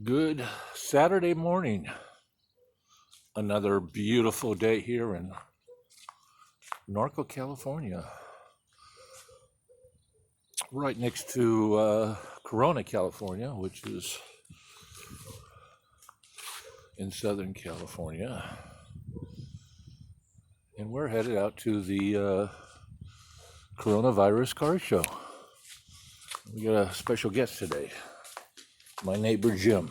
Good Saturday morning. Another beautiful day here in Norcos, California, right next to Corona, California, which is in Southern California. And we're headed out to the coronavirus car show. We got a special guest today, my neighbor Jim.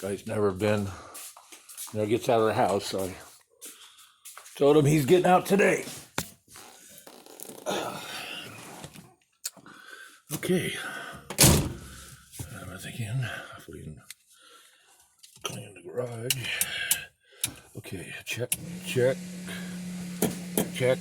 Guy's never gets out of the house, so I told him he's getting out today. Okay. Everything in. If we can clean the garage. Okay, check. Okay.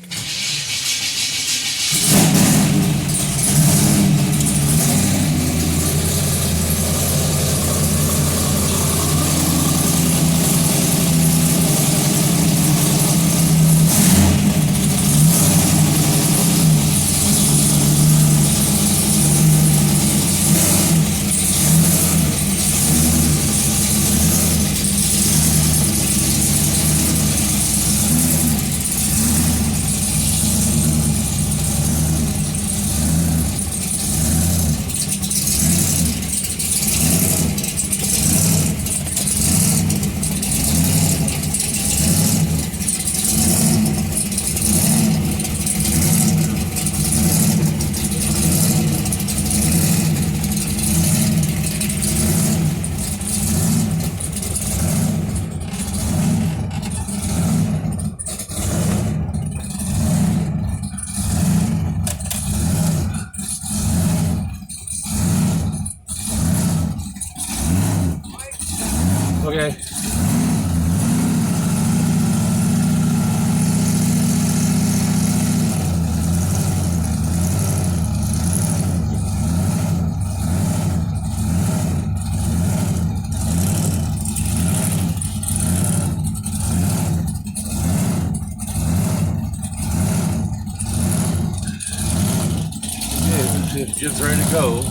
It's just ready to go.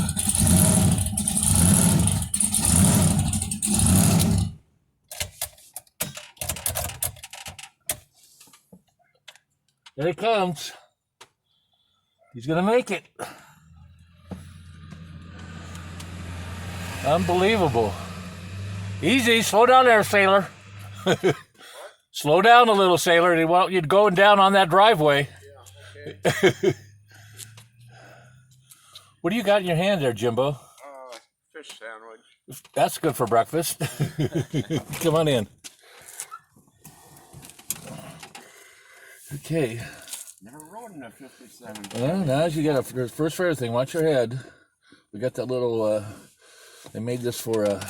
There he comes. He's gonna make it. Unbelievable. Easy, slow down there, sailor. Slow down a little, sailor. They want you going down on that driveway. Yeah, okay. What do you got in your hand there, Jimbo? Fish sandwich. That's good for breakfast. Come on in. Okay. Never rode in a 57. Well, now you got a first for everything. Watch your head. We got that little. They made this for a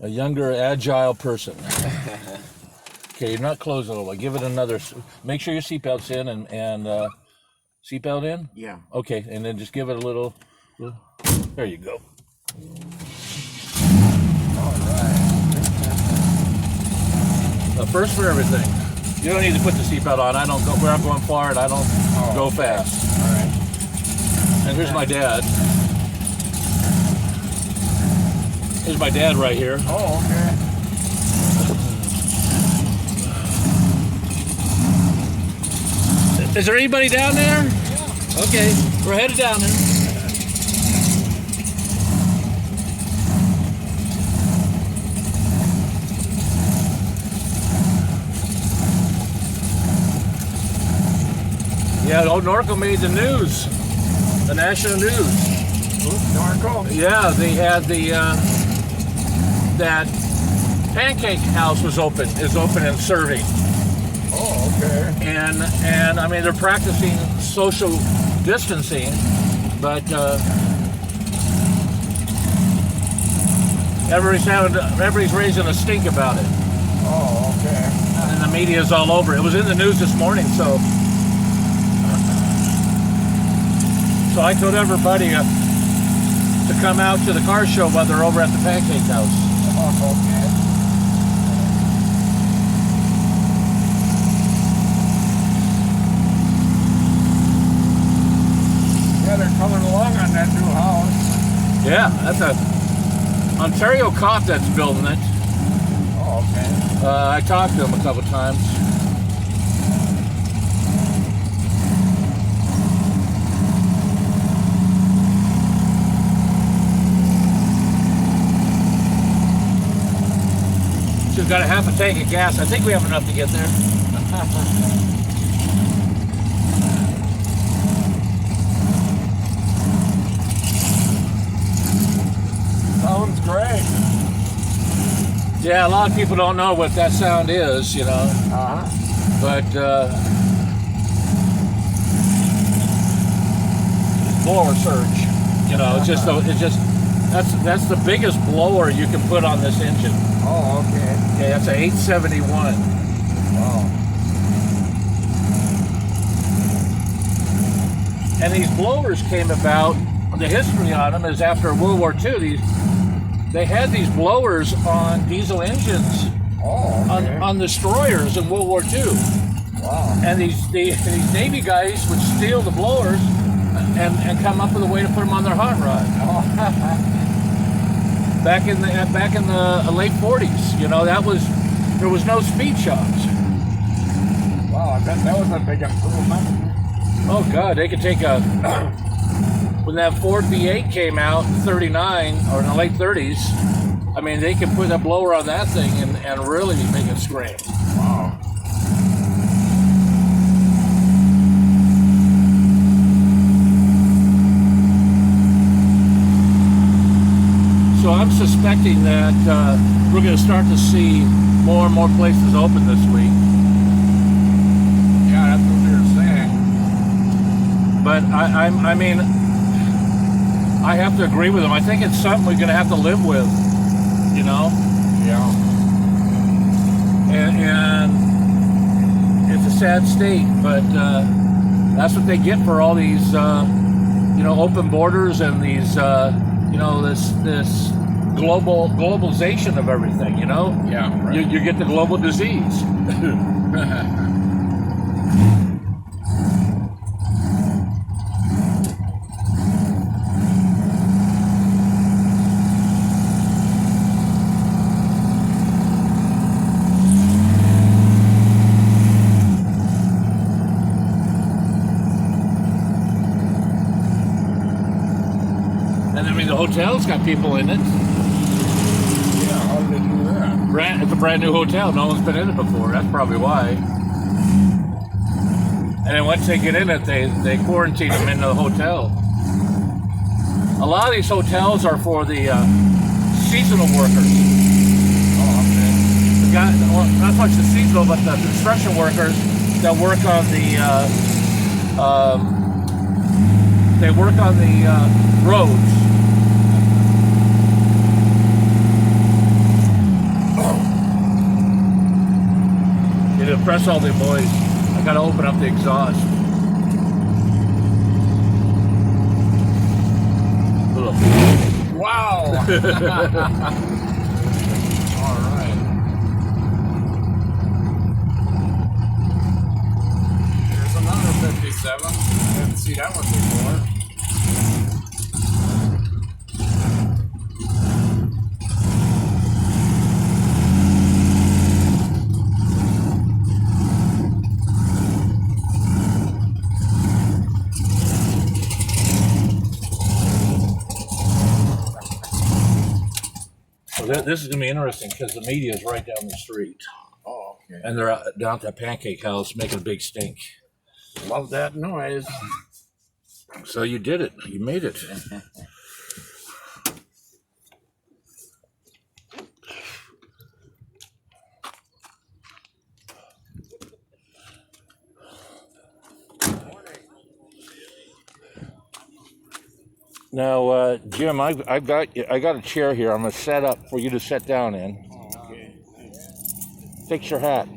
younger, agile person. Okay, you're not closing it. Give it another. Make sure your seatbelt's in and seatbelt in. Yeah. Okay, and then just give it a little. There you go. All right. First for everything. You don't need to put the seatbelt on. I don't go where I'm going far, and I don't go fast. All right. And here's my dad. Here's my dad right here. Oh, okay. Is there anybody down there? Yeah. Okay, we're headed down there. Yeah, old Norco made the news, the national news. Norco? Yeah, they had that pancake house is open and serving. Oh, okay. And I mean, they're practicing social distancing, but everybody's raising a stink about it. Oh, okay. And the media's all over. It was in the news this morning, so I told everybody to come out to the car show while they're over at the pancake house. Oh, okay. Yeah, they're coming along on that new house. Yeah, that's a Ontario cop that's building it. Oh, okay. I talked to him a couple times. She's got a half a tank of gas. I think we have enough to get there. Sounds great. Yeah, a lot of people don't know what that sound is, you know. Uh-huh. But blower surge, you know, it's just that's the biggest blower you can put on this engine. Oh, okay. Okay, that's an 871. Wow. And these blowers came about. The history on them is after World War II. They had these blowers on diesel engines Oh, okay. on destroyers in World War II. Wow. And these Navy guys would steal the blowers and come up with a way to put them on their hot rod. Oh. Back in the late 40s, you know, there was no speed shops. Wow, that was a big improvement. Oh God, they could take when that Ford V8 came out in '39 or in the late 30s. I mean, they could put a blower on that thing and really make it scream. Wow. So I'm suspecting that we're going to start to see more and more places open this week. Yeah, that's what we were saying. But I mean, I have to agree with them. I think it's something we're going to have to live with, you know. Yeah. And it's a sad state, but that's what they get for all these, you know, open borders and these, you know, this globalization of everything. You know. Yeah. Right. You get the global disease. And I mean, the hotel's got people in it. Yeah, how did they do that? It's a brand new hotel. No one's been in it before. That's probably why. And then once they get in it, they quarantine them in the hotel. A lot of these hotels are for the seasonal workers. Oh, okay. The guy, well, not so much the seasonal, but the construction workers that work on the roads. To impress all the boys, I gotta open up the exhaust. Ugh. Wow. All right. Here's another 57. Didn't see that one before. So this is gonna be interesting because the media is right down the street, Oh, okay. and they're down at that pancake house making a big stink. Love that noise. So you did it. You made it. Now, Jim, I got a chair here. I'm gonna set up for you to sit down in. Oh, okay. Fix your hat.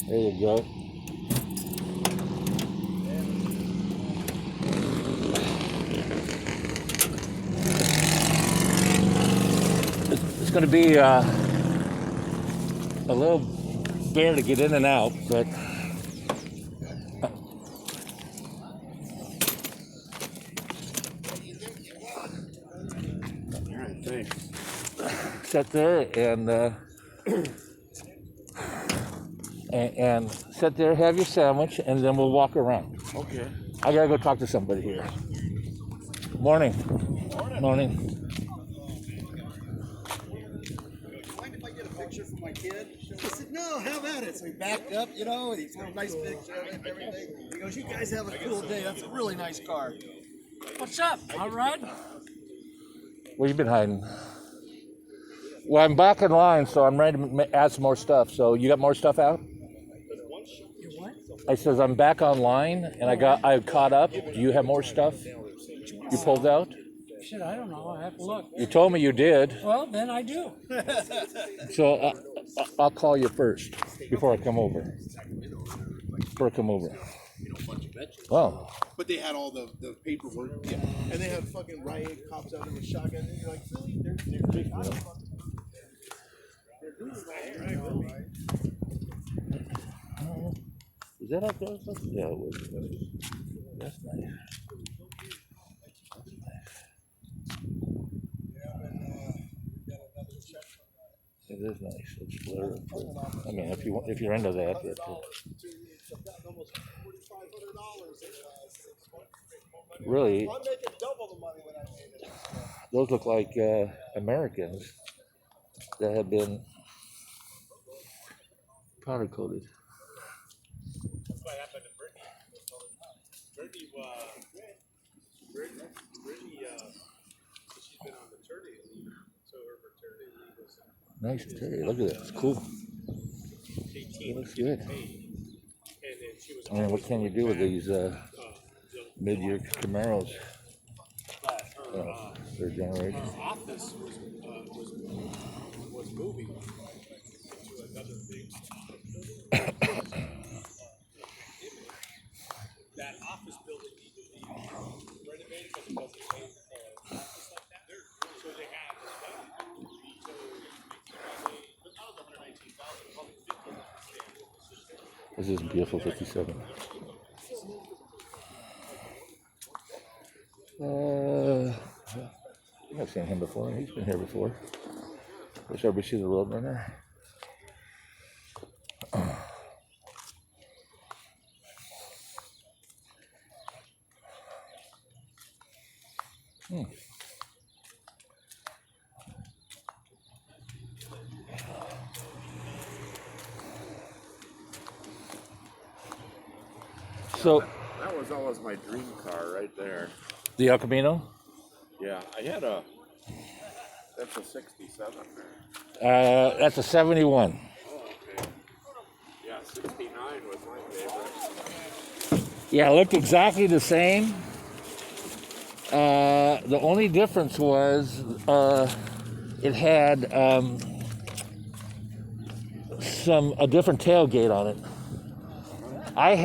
There you go. It's going to be a little bear to get in and out, but Thanks. Sit there and sit there, have your sandwich, and then we'll walk around. Okay. I gotta go talk to somebody here. Morning. Morning. Mind if I get a picture for my kid? I said, no, have at it. So he backed up, and he took a nice picture of it and everything. He goes, you guys have a cool day. That's a really nice car. What's up? All right. Where you been hiding? Well, I'm back in line, so I'm ready to add some more stuff. So you got more stuff out? You what? I says I'm back online, and I caught up. Do you have more stuff you pulled out? Shit, I don't know. I have to look. You told me you did. Well, then I do. So I'll call you first before I come over. Well, But they had all the paperwork. Yeah. And they had fucking riot cops out there with shotguns. And you're like, really? They're doing it right. is that up there? Yeah, it was. That's nice. It is nice. It's blurry. I mean, if you're into that. Really, I'm making double the money when I made it. those look like Americans that have been powder coated. That's what happened to Brittany. Brittany, she's been on maternity leave, so her maternity leave was Nice interior. Look at that. It's cool. 18. It looks good. And then she was I mean, what can you do with these mid-year Camaros? Third generation. her office was moving to another big that office building needed to be renovated because it wasn't made for office like that. So they had but not the 119,000, probably 50,000. This is beautiful 57. I think I've seen him before. He's been here before. Wish everybody see the Roadrunner. So That was always my dream car right there. the El Camino. Yeah, I had that's a 67 there. That's a 71. Oh, okay. Yeah, 69 was my favorite. Yeah, it looked exactly the same. The only difference was it had a different tailgate on it. I've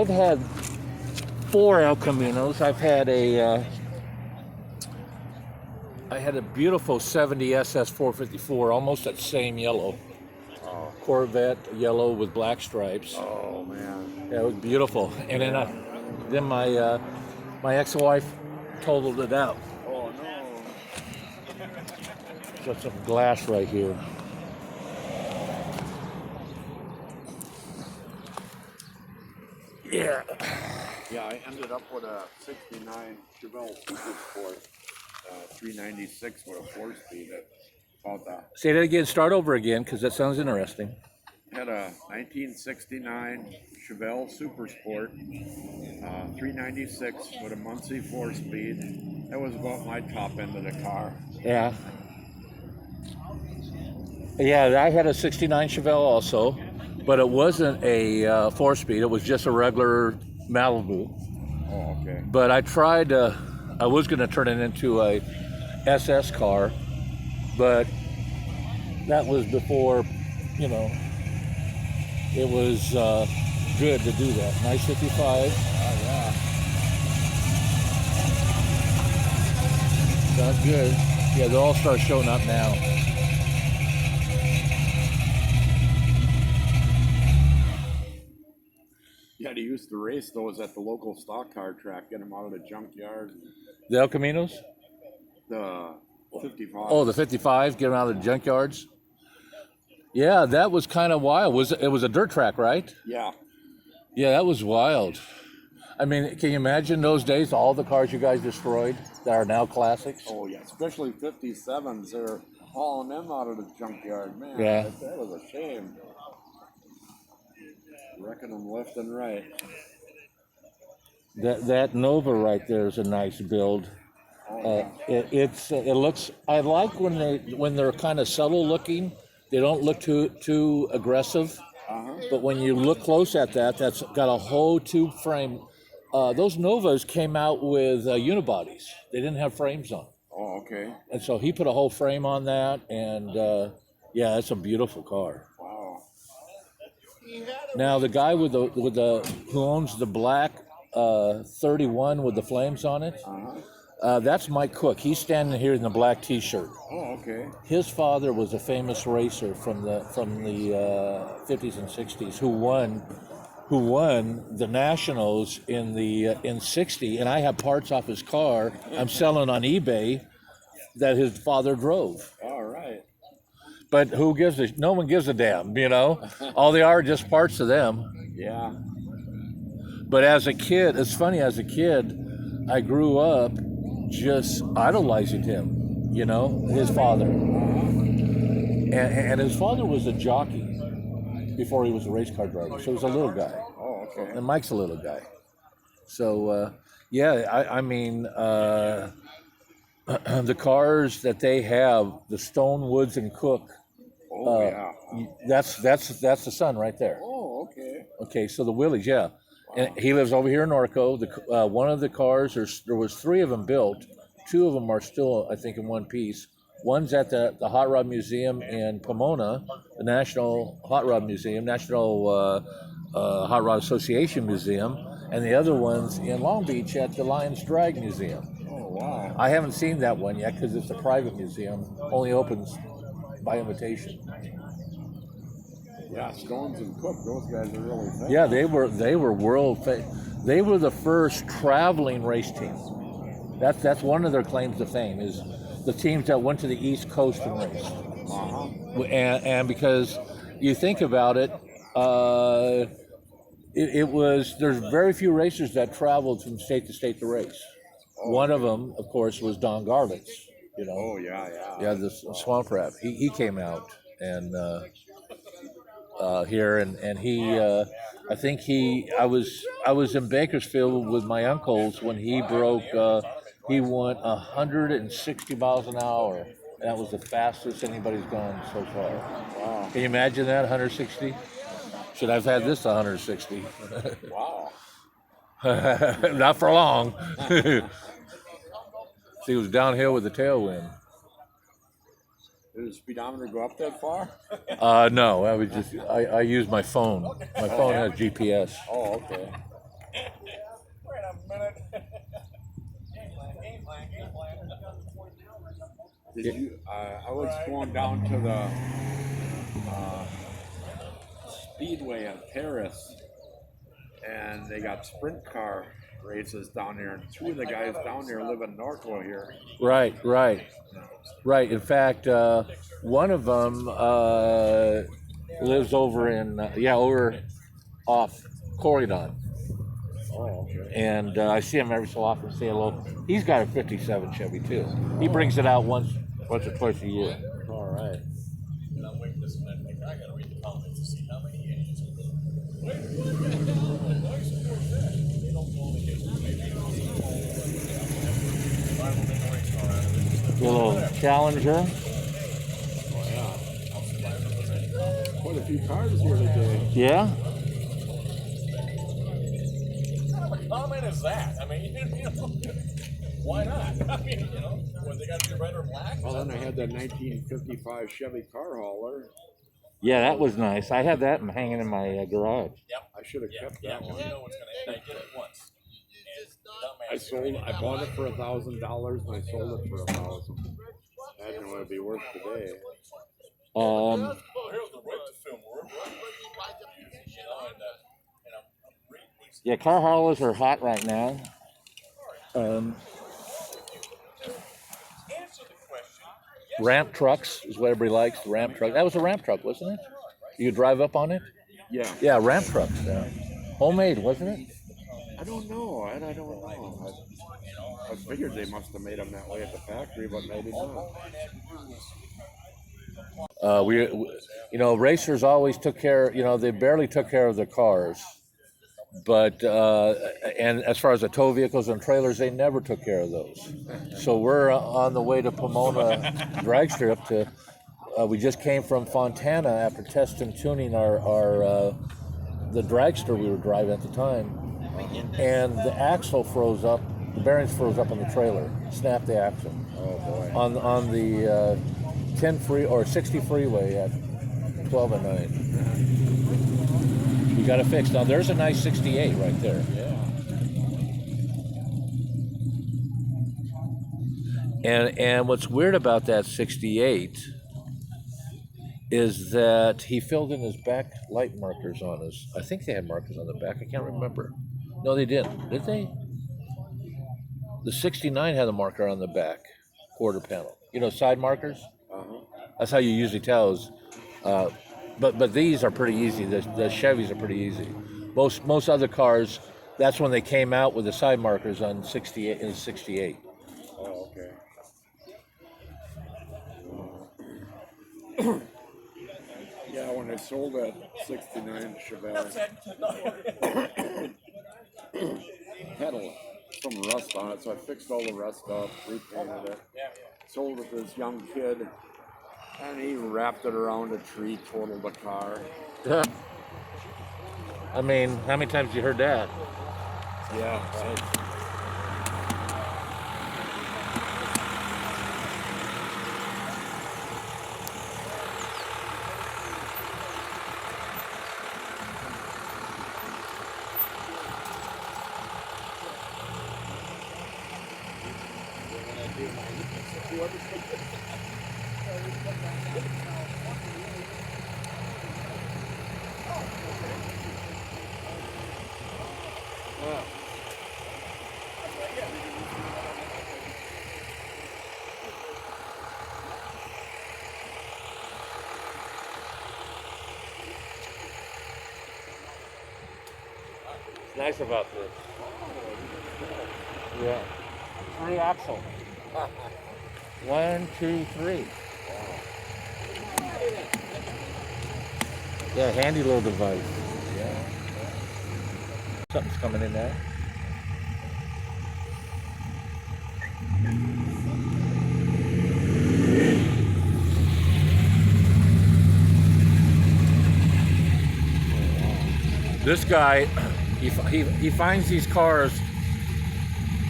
had 4 El Caminos. I had a beautiful 70 SS 454, almost that same yellow. Corvette yellow with black stripes. Oh man. Yeah, it was beautiful. And then my ex-wife totaled it out. Oh no. Got some glass right here. Yeah. Yeah, I ended up with a 69 Chevelle Super Sport, 396 with a 4-speed at about that. Say that again. Start over again, because that sounds interesting. Had a 1969 Chevelle Super Sport, 396 with a Muncie 4-speed. That was about my top end of the car. Yeah. Yeah, I had a 69 Chevelle also, but it wasn't a 4-speed. It was just a regular Malibu. Oh, okay. But I tried I was going to turn it into a SS car, but that was before, it was good to do that. Nice 55. Oh, yeah. Sounds good. Yeah, they'll all start showing up now. Yeah, they used used to race those at the local stock car track, get them out of the junkyard. The El Caminos? The 55. Oh, the 55, get them out of the junkyards. Yeah, that was kind of wild. It was a dirt track, right? Yeah. Yeah, that was wild. I mean, can you imagine those days, all the cars you guys destroyed that are now classics? Oh, yeah. Especially 57s. They're hauling them out of the junkyard. Man, Yeah. that was a shame. Wrecking them left and right. That Nova right there is a nice build. It looks. I like when they're kind of subtle looking. They don't look too aggressive. But when you look close at that, that's got a whole tube frame. Those Novas came out with unibodies. They didn't have frames on. Oh, okay. And so he put a whole frame on that, and yeah, it's a beautiful car. Wow. Now the guy who owns the black 31 with the flames on it, that's Mike Cook. He's standing here in the black T-shirt. Oh, okay. His father was a famous racer from the 50s and 60s who won the nationals in 60, and I have parts off his car I'm selling on eBay that his father drove. All right. But no one gives a damn, you know? All they are just parts of them. Yeah. But as a kid, it's funny, as a kid, I grew up just idolizing him, you know, his father. And his father was a jockey before he was a race car driver, so he was a little guy. Oh, okay. And Mike's a little guy. So, yeah, I mean, the cars that they have, the Stone, Woods, and Cook, that's the son right there. Oh, okay. Okay, so the Willies, yeah. And he lives over here in Norco. One of the cars, there was 3 of them built. 2 of them are still, I think, in one piece. One's at the Hot Rod Museum in Pomona, the National Hot Rod Museum, National Hot Rod Association Museum, and the other one's in Long Beach at the Lions Drag Museum. Oh, wow. I haven't seen that one yet because it's a private museum, only opens by invitation. Yeah, Stones and Cook, those guys are really famous. Yeah, they were world famous. They were the first traveling race team. That's one of their claims to fame, is the teams that went to the East Coast and raced. And because you think about it, there's very few racers that traveled from state to state to race. One of them, of course, was Don Garlitz. You know. Oh, yeah. Yeah, the Swamp Rat. He came out and here, and he, I think I was in Bakersfield with my uncles when he broke. He went 160 miles an hour. That was the fastest anybody's gone so far. Wow. Can you imagine that, 160? Should I've had this 160? Wow. Not for long. See, it was downhill with the tailwind. Did the speedometer go up that far? No, I used my phone. My phone has GPS. Oh, okay. Wait a minute. Did you? I was going down to the Speedway at Paris, and they got sprint car races down there, and 2 of the guys down there live in Norco here. Right. In fact, one of them lives over in over off Corydon. Oh, okay. And I see him every so often, say hello. He's got a 57 Chevy too. He brings it out once or twice a year. All right. And I'm waiting this minute, like, I gotta read the comments to see how many idiots are there. Wait, why support that? They don't know the kids. The little Challenger. Quite a few cars here today. Yeah. What kind of a comment is that? I mean, you know, why not? I mean, you know, what, they got to be red or black? Well, then I had that 1955 Chevy car hauler. Yeah, that was nice. I had that hanging in my garage. Yep. I should have kept Yeah, that because one. you know what's going to, I did it once. And I bought it for $1,000 and I sold it for $1,000. I didn't know what it'd be worth today. Here's the right to film work. You know, and I'm reading these Yeah, car haulers are hot right now. Ramp trucks is what everybody likes. The ramp truck. That was a ramp truck, wasn't it? You could drive up on it? Yeah. Yeah, ramp trucks. Yeah. Homemade, wasn't it? I don't know. I don't know. I figured they must have made them that way at the factory, but maybe not. Racers always took care. They barely took care of their cars, but and as far as the tow vehicles and trailers, they never took care of those. So we're on the way to Pomona drag strip to. We just came from Fontana after test and tuning our the dragster we were driving at the time, and the axle froze up. The bearings froze up on the trailer. Snapped the axle. Oh boy. On the 60 freeway at 12 and 9. We got it fixed. Now there's a nice 68 right there. Yeah. And what's weird about that 68 is that he filled in his back light markers on his. I think they had markers on the back. I can't remember. No, they didn't. Did they? The 69 had a marker on the back quarter panel. Side markers. That's how you usually tell. But these are pretty easy. The Chevys are pretty easy. Most other cars, that's when they came out with the side markers on 68 and 68. Oh, okay. Yeah, when I sold that 69 Chevelle, had some rust on it, so I fixed all the rust up, repainted it, sold it to this young kid, and he wrapped it around a tree, totaled the car. I mean, how many times have you heard that? Yeah, right. What's nice about this? Yeah. 3 axle. 1, 2, 3. Yeah, handy little device. Yeah. Something's coming in now. This guy, he finds these cars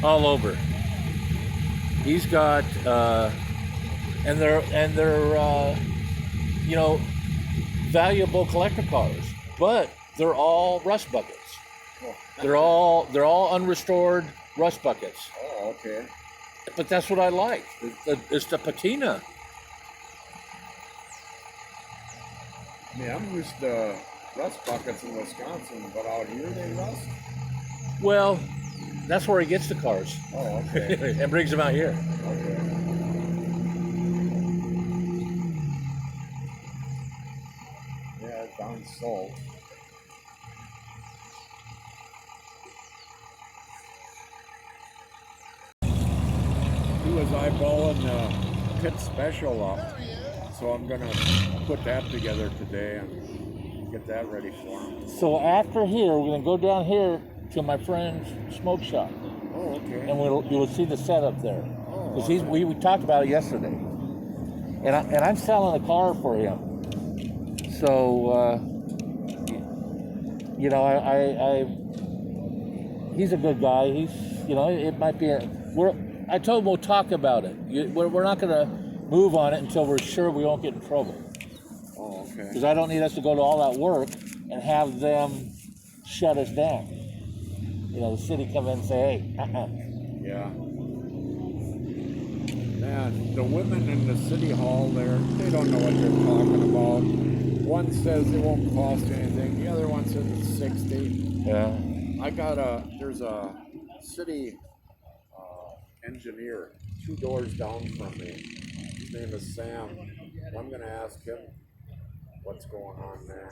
all over. He's got, and they're valuable collector cars, but they're all rust buckets. They're all unrestored rust buckets. Oh, okay. But that's what I like. It's the patina. Yeah, I'm used to rust buckets in Wisconsin, but out here they rust? Well, that's where he gets the cars. Oh, okay. And brings them out here. Okay. Yeah, it's down salt. He was eyeballing the pit special up, so I'm gonna put that together today and get that ready for him. So after here, we're gonna go down here to my friend's smoke shop, Oh, okay. and you'll see the setup there. Oh, Because we talked about it yesterday, and I'm selling a car for him. So he's a good guy. It might be I told him we'll talk about it. We're not gonna move on it until we're sure we won't get in trouble. Oh, okay. Because I don't need us to go to all that work and have them shut us down. The city come in and say, hey, Yeah. Man, the women in the city hall there, they don't know what they're talking about. One says it won't cost anything, the other one says it's 60. Yeah. There's a city engineer 2 doors down from me. His name is Sam. I'm going to ask him what's going on there.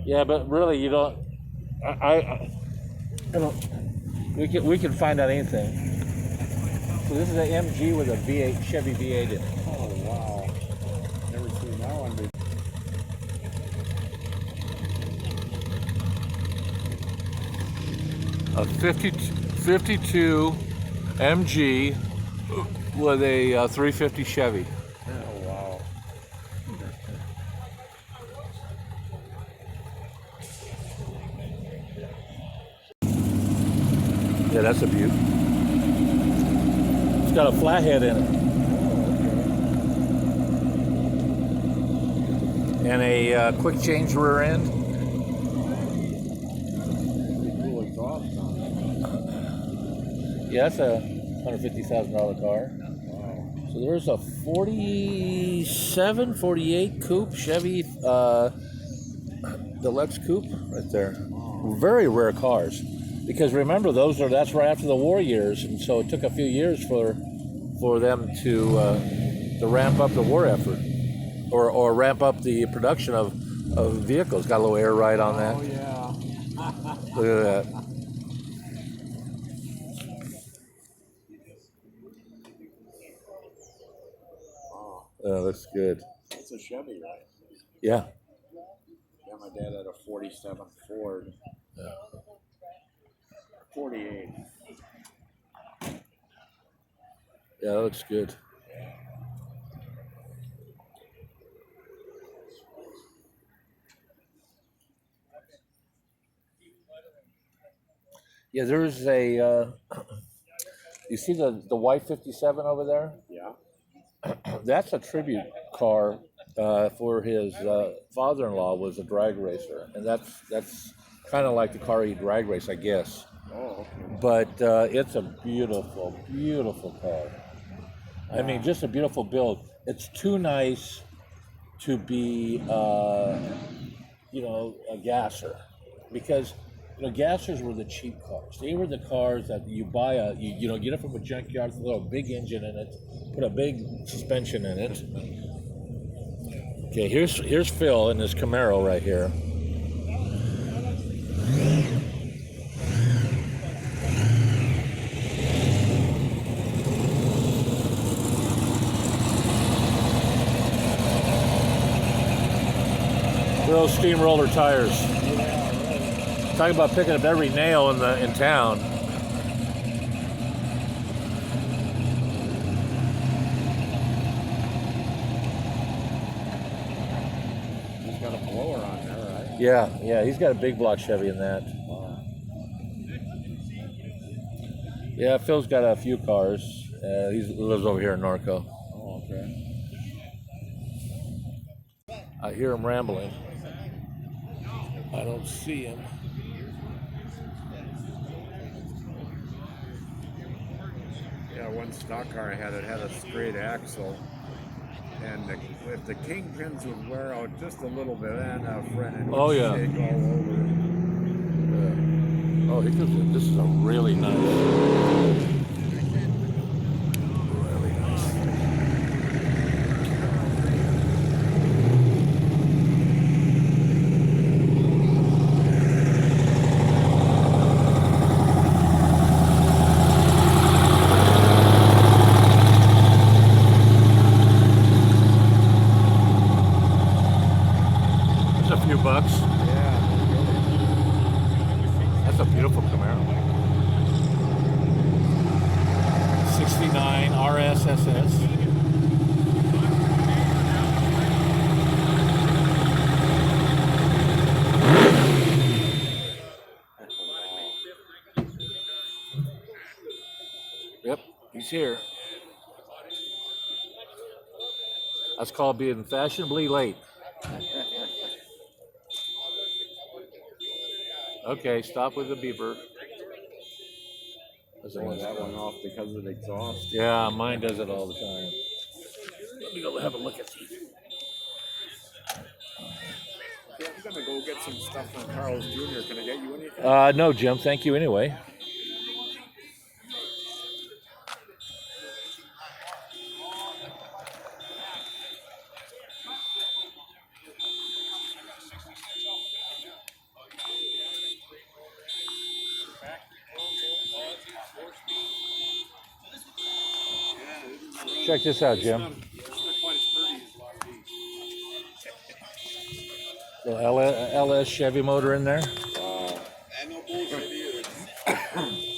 Yeah, but really, you don't. I don't. We can find out anything. So this is an MG with a V8 Chevy V8 in it. Oh wow! Never seen that one before. A 52 MG with a 350 Chevy. Oh wow! Yeah, that's a beaut. It's got a flathead in it. And a quick change rear end. Cool exhaust on it. Yeah, that's a $150,000 car. Wow! So there's a 47, 48 coupe Chevy Deluxe coupe right there. Very rare cars, because remember that's right after the war years, and so it took a few years for them to ramp up the war effort, or ramp up the production of vehicles. Got a little air ride on that. Oh yeah! Look at that. Wow! Oh, that's good. It's a Chevy, right? Yeah. Yeah, my dad had a '47 Ford. 48. Yeah, that looks good. Yeah, there's a. You see the white 57 over there? Yeah. That's a tribute car for his father-in-law. Was a drag racer, and that's kind of like the car he drag race, I guess. Oh, okay. But it's a beautiful, beautiful car. I mean, just a beautiful build. It's too nice to be, a gasser, because gassers were the cheap cars. They were the cars that you buy get it from a junkyard, throw a big engine in it, put a big suspension in it. Okay, here's Phil in his Camaro right here. Those steamroller tires. Talking about picking up every nail in town. He's got a blower on there, right? Yeah, he's got a big block Chevy in that. Wow. Yeah, Phil's got a few cars. He lives over here in Norco. Oh, okay. I hear him rambling. I don't see him. Yeah, one stock car I had, it had a straight axle, and if the kingpins would wear out just a little bit, and a friend, it would Oh, yeah. shake all over. Oh, this is a really nice. Really nice. There's a few bucks. Yeah. That's a beautiful Camaro. 69 RSSS. Yep, he's here. That's called being fashionably late. Okay, stop with the beeper. Throwing that one off because of the exhaust. Yeah, mine does it all the time. Let me go have a look at these. Yeah, I'm gonna go get some stuff from Carl's Jr. Can I get you anything? No, Jim. Thank you anyway. Check this out, Jim. Little LS Chevy motor in there. Wow. And no bullshit either.